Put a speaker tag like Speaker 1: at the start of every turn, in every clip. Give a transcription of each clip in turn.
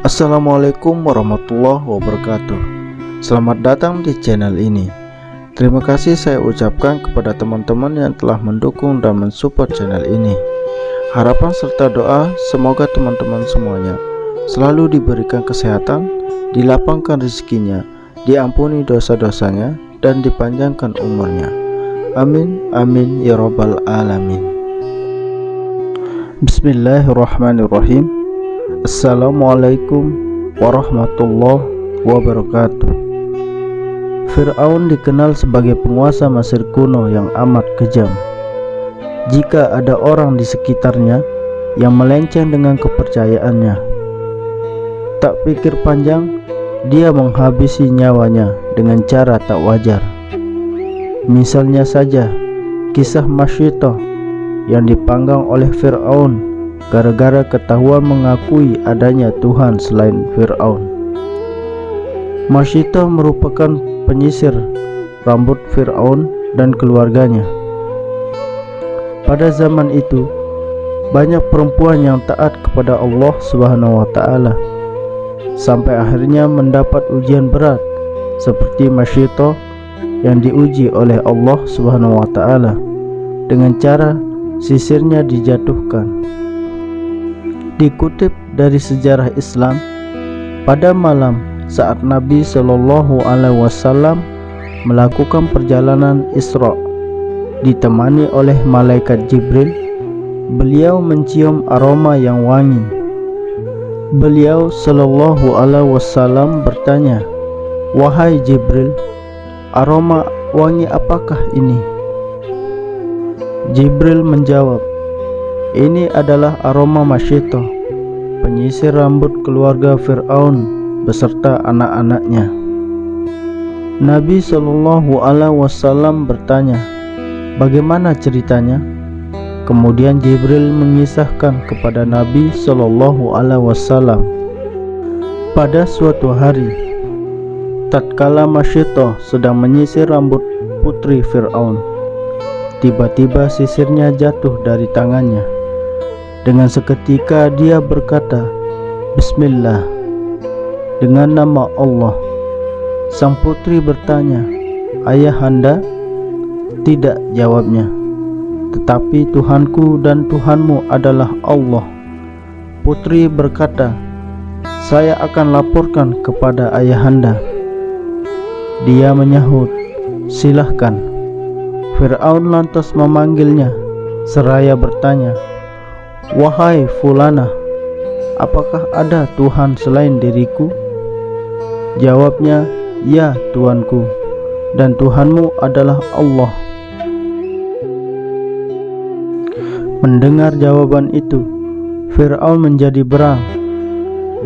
Speaker 1: Assalamualaikum warahmatullahi wabarakatuh. Selamat datang di channel ini. Terima kasih saya ucapkan kepada teman-teman yang telah mendukung dan mensupport channel ini. Harapan serta doa semoga teman-teman semuanya selalu diberikan kesehatan, dilapangkan rezekinya, diampuni dosa-dosanya, dan dipanjangkan umurnya. Amin amin ya rabbal alamin. Bismillahirrahmanirrahim. Assalamualaikum warahmatullahi wabarakatuh. Fir'aun dikenal sebagai penguasa Mesir kuno yang amat kejam. Jika ada orang di sekitarnya yang melenceng dengan kepercayaannya, tak pikir panjang, dia menghabisi nyawanya dengan cara tak wajar. Misalnya saja kisah Masyitah yang dipanggang oleh Fir'aun gara-gara ketahuan mengakui adanya Tuhan selain Fir'aun. Masyitah merupakan penyisir rambut Fir'aun dan keluarganya. Pada zaman itu, banyak perempuan yang taat kepada Allah Subhanahu wa Ta'ala, sampai akhirnya mendapat ujian berat seperti Masyitah yang diuji oleh Allah Subhanahu wa Ta'ala dengan cara sisirnya dijatuhkan. Dikutip dari sejarah Islam, pada malam saat Nabi Shallallahu Alaihi Wasallam melakukan perjalanan Isra ditemani oleh malaikat Jibril, beliau mencium aroma yang wangi. Beliau Shallallahu Alaihi Wasallam bertanya, "Wahai Jibril, aroma wangi apakah ini?" Jibril menjawab, "Ini adalah aroma Masyitah, penyisir rambut keluarga Fir'aun beserta anak-anaknya." Nabi Shallallahu Alaihi Wasallam bertanya, "Bagaimana ceritanya?" Kemudian Jibril mengisahkan kepada Nabi Shallallahu Alaihi Wasallam, pada suatu hari, tatkala Masyitah sedang menyisir rambut putri Fir'aun, tiba-tiba sisirnya jatuh dari tangannya. Dengan seketika dia berkata, "Bismillah, dengan nama Allah." Sang putri bertanya, "Ayahanda?" "Tidak," jawabnya, "tetapi Tuhanku dan Tuhanmu adalah Allah." Putri berkata, "Saya akan laporkan kepada ayahanda." Dia menyahut, "Silahkan." Fir'aun lantas memanggilnya seraya bertanya, "Wahai Fulana, apakah ada Tuhan selain diriku?" Jawabnya, "Ya Tuanku, dan Tuhanmu adalah Allah." Mendengar jawaban itu, Fir'aun menjadi berang.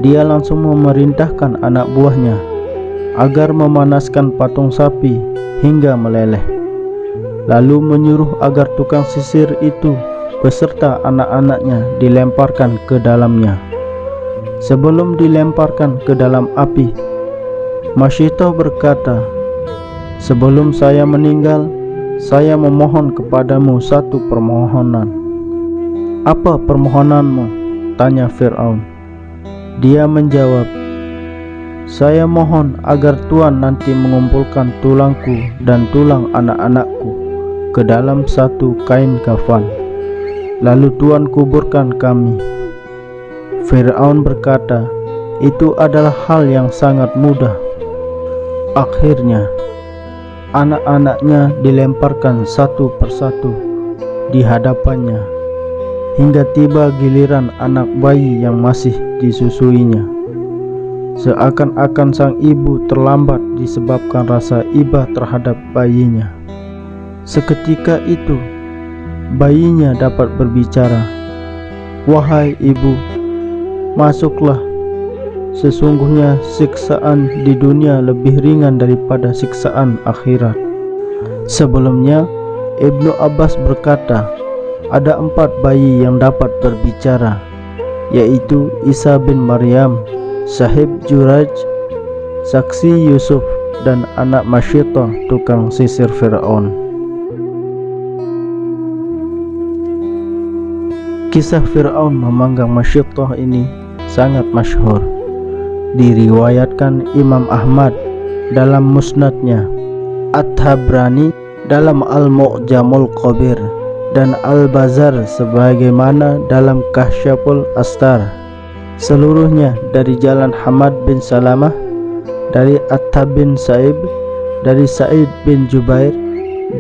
Speaker 1: Dia langsung memerintahkan anak buahnya agar memanaskan patung sapi hingga meleleh, lalu menyuruh agar tukang sisir itu beserta anak-anaknya dilemparkan ke dalamnya. Sebelum dilemparkan ke dalam api, Masyitah berkata, "Sebelum saya meninggal, saya memohon kepadamu satu permohonan." "Apa permohonanmu?" tanya Fir'aun. Dia menjawab, "Saya mohon agar Tuhan nanti mengumpulkan tulangku dan tulang anak-anakku ke dalam satu kain kafan, lalu Tuhan kuburkan kami." Fir'aun berkata, "Itu adalah hal yang sangat mudah." Akhirnya, anak-anaknya dilemparkan satu persatu di hadapannya, hingga tiba giliran anak bayi yang masih disusuinya. Seakan-akan sang ibu terlambat disebabkan rasa iba terhadap bayinya. Seketika itu, bayinya dapat berbicara, "Wahai ibu, masuklah. Sesungguhnya siksaan di dunia lebih ringan daripada siksaan akhirat." Sebelumnya, Ibnu Abbas berkata, ada 4 bayi yang dapat berbicara, yaitu Isa bin Maryam, Sahib Juraj, saksi Yusuf, dan anak Masyitah, tukang sisir Fir'aun. Kisah Fir'aun memanggang Masyitah ini sangat masyhur. diriwayatkan Imam Ahmad dalam Musnadnya, At-Tabrani dalam Al-Mu'jamul Kabir, dan Al-Bazar sebagaimana dalam Kasyaful Astar, seluruhnya dari jalan Hamad bin Salamah, dari Attab bin Sa'ib, dari Sa'id bin Jubair,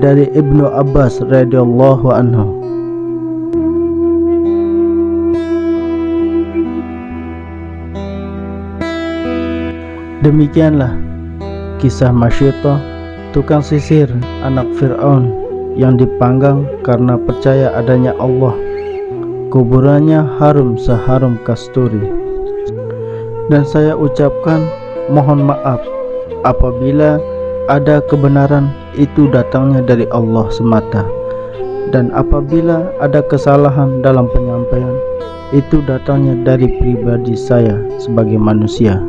Speaker 1: dari Ibnu Abbas radhiyallahu anhu. Demikianlah kisah Masyitah, tukang sisir anak Fir'aun yang dipanggang karena percaya adanya Allah. Kuburannya harum seharum kasturi. Dan saya ucapkan mohon maaf apabila ada kebenaran itu datangnya dari Allah semata, dan apabila ada kesalahan dalam penyampaian itu datangnya dari pribadi saya sebagai manusia.